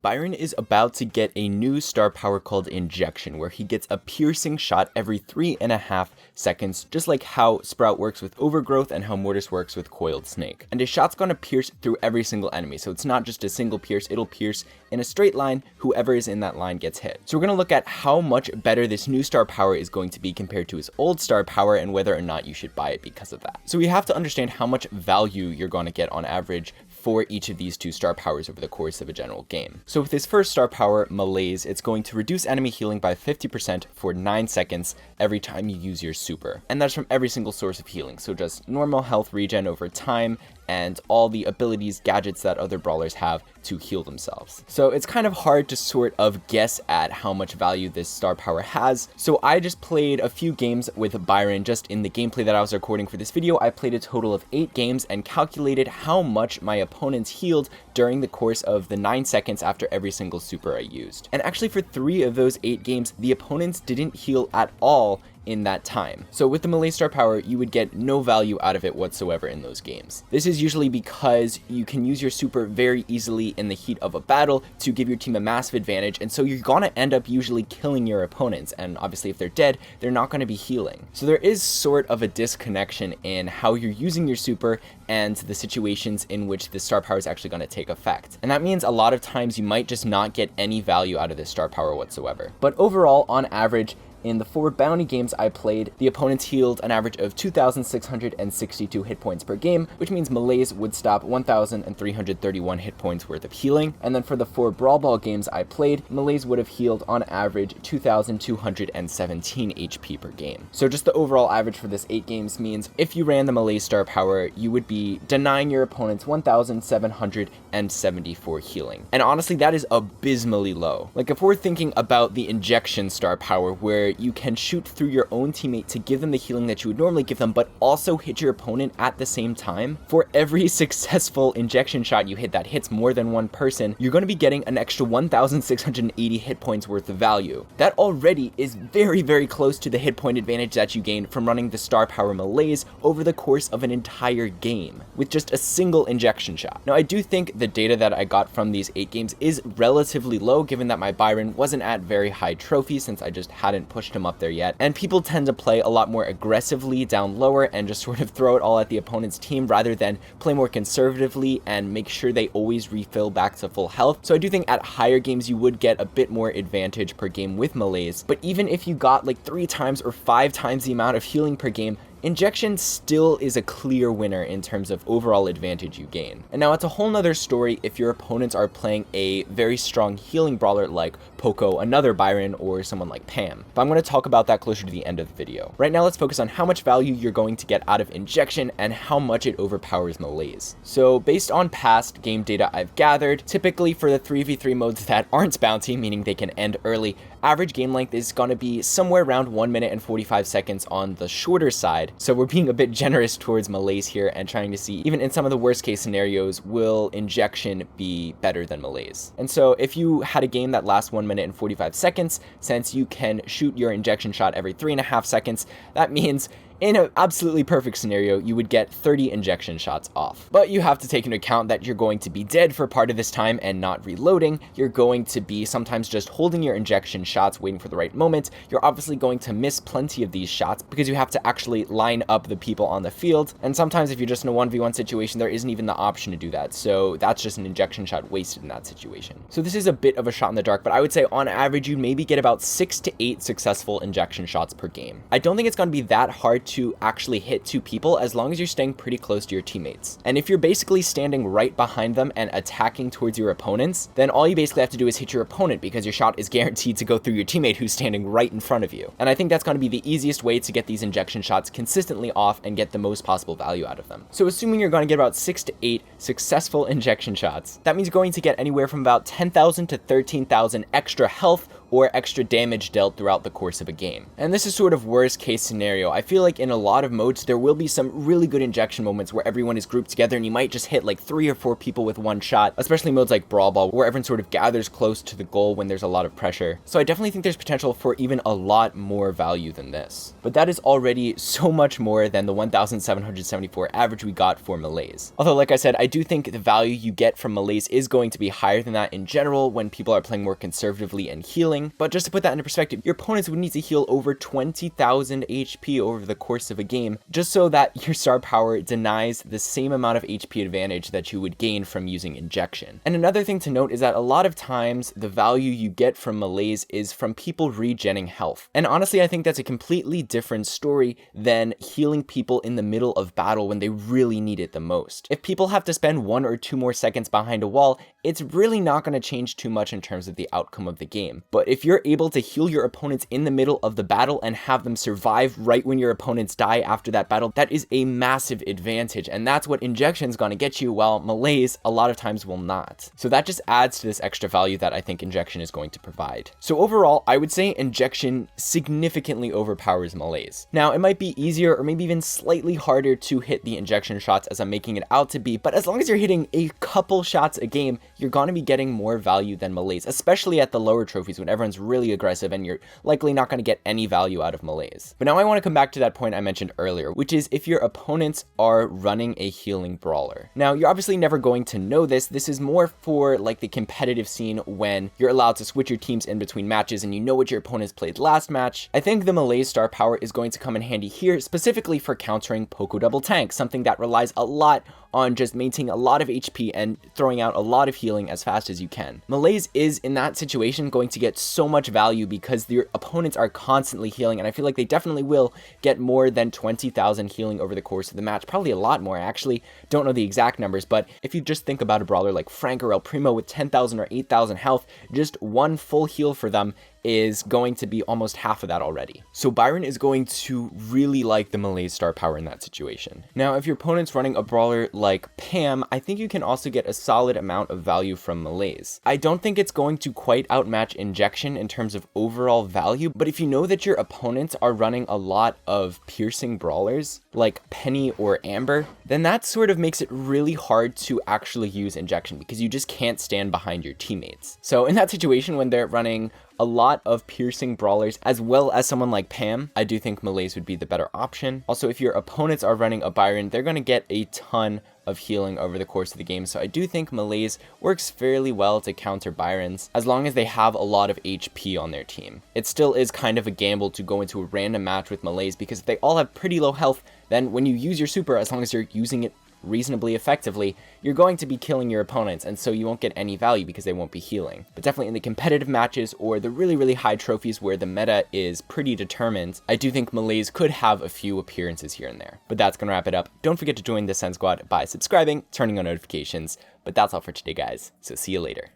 Byron is about to get a new star power called Injection, where he gets a piercing shot every 3.5 seconds, just like how Sprout works with Overgrowth and how Mortis works with Coiled Snake. And his shot's gonna pierce through every single enemy, so it's not just a single pierce, it'll pierce in a straight line, whoever is in that line gets hit. So we're gonna look at how much better this new star power is going to be compared to his old star power and whether or not you should buy it because of that. So we have to understand how much value you're gonna get on average for each of these two star powers over the course of a general game. So with his first star power, Malaise, it's going to reduce enemy healing by 50% for 9 seconds every time you use your super. And that's from every single source of healing, so just normal health regen over time, and all the abilities, gadgets that other brawlers have to heal themselves. So it's kind of hard to sort of guess at how much value this star power has. So I just played a few games with Byron just in the gameplay that I was recording for this video. I played a total of 8 games and calculated how much my opponents healed during the course of the 9 seconds after every single super I used. And actually for 3 of those 8 games, the opponents didn't heal at all in that time. So with the Malaise star power, you would get no value out of it whatsoever in those games. This is usually because you can use your super very easily in the heat of a battle to give your team a massive advantage, and so you're gonna end up usually killing your opponents, and obviously if they're dead, they're not gonna be healing. So there is sort of a disconnection in how you're using your super and the situations in which the star power is actually gonna take effect. And that means a lot of times you might just not get any value out of this star power whatsoever. But overall, on average, in the 4 bounty games I played, the opponents healed an average of 2,662 hit points per game, which means Malaise would stop 1,331 hit points worth of healing. And then for the 4 Brawl Ball games I played, Malaise would have healed on average 2,217 HP per game. So just the overall average for this 8 games means if you ran the Malaise star power, you would be denying your opponents 1,774 healing. And honestly, that is abysmally low. Like if we're thinking about the Injection star power, where you can shoot through your own teammate to give them the healing that you would normally give them, but also hit your opponent at the same time. For every successful injection shot you hit that hits more than one person, you're going to be getting an extra 1,680 hit points worth of value. That already is very, very close to the hit point advantage that you gain from running the star power Malaise over the course of an entire game with just a single injection shot. Now, I do think the data that I got from these 8 games is relatively low, given that my Byron wasn't at very high trophies since I just hadn't pushed him up there yet, and people tend to play a lot more aggressively down lower and just sort of throw it all at the opponent's team rather than play more conservatively and make sure they always refill back to full health. So I do think at higher games you would get a bit more advantage per game with Malaise, but even if you got like 3 times or 5 times the amount of healing per game, Injection still is a clear winner in terms of overall advantage you gain. And now it's a whole nother story if your opponents are playing a very strong healing brawler like Poco, another Byron, or someone like Pam. But I'm going to talk about that closer to the end of the video. Right now, let's focus on how much value you're going to get out of Injection and how much it overpowers Malaise. So based on past game data I've gathered, typically for the 3v3 modes that aren't bounty, meaning they can end early, average game length is going to be somewhere around 1 minute and 45 seconds on the shorter side. So we're being a bit generous towards Malaise here and trying to see, even in some of the worst case scenarios, will Injection be better than Malaise? And so if you had a game that lasts 1 minute and 45 seconds, since you can shoot your injection shot every 3.5 seconds, that means in an absolutely perfect scenario, you would get 30 injection shots off. But you have to take into account that you're going to be dead for part of this time and not reloading. You're going to be sometimes just holding your injection shots, waiting for the right moment. You're obviously going to miss plenty of these shots because you have to actually line up the people on the field. And sometimes if you're just in a 1v1 situation, there isn't even the option to do that. So that's just an injection shot wasted in that situation. So this is a bit of a shot in the dark, but I would say on average, you maybe get about 6 to 8 successful injection shots per game. I don't think it's going to be that hard to actually hit 2 people as long as you're staying pretty close to your teammates. And if you're basically standing right behind them and attacking towards your opponents, then all you basically have to do is hit your opponent because your shot is guaranteed to go through your teammate who's standing right in front of you. And I think that's going to be the easiest way to get these injection shots consistently off and get the most possible value out of them. So assuming you're going to get about 6 to 8 successful injection shots, that means you're going to get anywhere from about 10,000 to 13,000 extra health or extra damage dealt throughout the course of a game. And this is sort of worst case scenario. I feel like in a lot of modes, there will be some really good injection moments where everyone is grouped together and you might just hit like 3 or 4 people with one shot, especially modes like Brawl Ball, where everyone sort of gathers close to the goal when there's a lot of pressure. So I definitely think there's potential for even a lot more value than this. But that is already so much more than the 1,774 average we got for Malaise. Although, like I said, I do think the value you get from Malaise is going to be higher than that in general when people are playing more conservatively and healing. But just to put that into perspective, your opponents would need to heal over 20,000 HP over the course of a game, just so that your star power denies the same amount of HP advantage that you would gain from using injection. And another thing to note is that a lot of times the value you get from Malaise is from people regenning health. And honestly, I think that's a completely different story than healing people in the middle of battle when they really need it the most. If people have to spend 1 or 2 more seconds behind a wall, it's really not going to change too much in terms of the outcome of the game. But if you're able to heal your opponents in the middle of the battle and have them survive right when your opponents die after that battle, that is a massive advantage, and that's what injection's going to get you, while Malaise a lot of times will not. So that just adds to this extra value that I think injection is going to provide. So overall, I would say injection significantly overpowers Malaise. Now, it might be easier or maybe even slightly harder to hit the injection shots as I'm making it out to be, but as long as you're hitting a couple shots a game, you're going to be getting more value than Malaise, especially at the lower trophies when everyone's really aggressive and you're likely not going to get any value out of Malaise. But now I want to come back to that point I mentioned earlier, which is if your opponents are running a healing brawler. Now, you're obviously never going to know this. This is more for like the competitive scene when you're allowed to switch your teams in between matches and you know what your opponents played last match. I think the Malaise star power is going to come in handy here, specifically for countering Poco Double Tank, something that relies a lot on just maintaining a lot of HP and throwing out a lot of healing as fast as you can. Malaise is, in that situation, going to get so much value because your opponents are constantly healing, and I feel like they definitely will get more than 20,000 healing over the course of the match, probably a lot more. I actually don't know the exact numbers, but if you just think about a brawler like Frank or El Primo with 10,000 or 8,000 health, just one full heal for them is going to be almost half of that already. So Byron is going to really like the Malaise star power in that situation. Now, if your opponent's running a brawler like Pam, I think you can also get a solid amount of value from Malaise. I don't think it's going to quite outmatch injection in terms of overall value, but if you know that your opponents are running a lot of piercing brawlers like Penny or Amber, then that sort of makes it really hard to actually use injection because you just can't stand behind your teammates. So in that situation, when they're running a lot of piercing brawlers as well as someone like Pam, I do think Malaise would be the better option. Also, if your opponents are running a Byron, they're going to get a ton of healing over the course of the game, so I do think Malaise works fairly well to counter Byrons as long as they have a lot of HP on their team. It still is kind of a gamble to go into a random match with Malaise because if they all have pretty low health, then when you use your super, as long as you're using it reasonably effectively, you're going to be killing your opponents, and so you won't get any value because they won't be healing. But definitely in the competitive matches or the really high trophies where the meta is pretty determined, I do think Malaise could have a few appearances here and there. But that's gonna wrap it up. Don't forget to join the Send Squad by subscribing, turning on notifications. But that's all for today, guys, so see you later.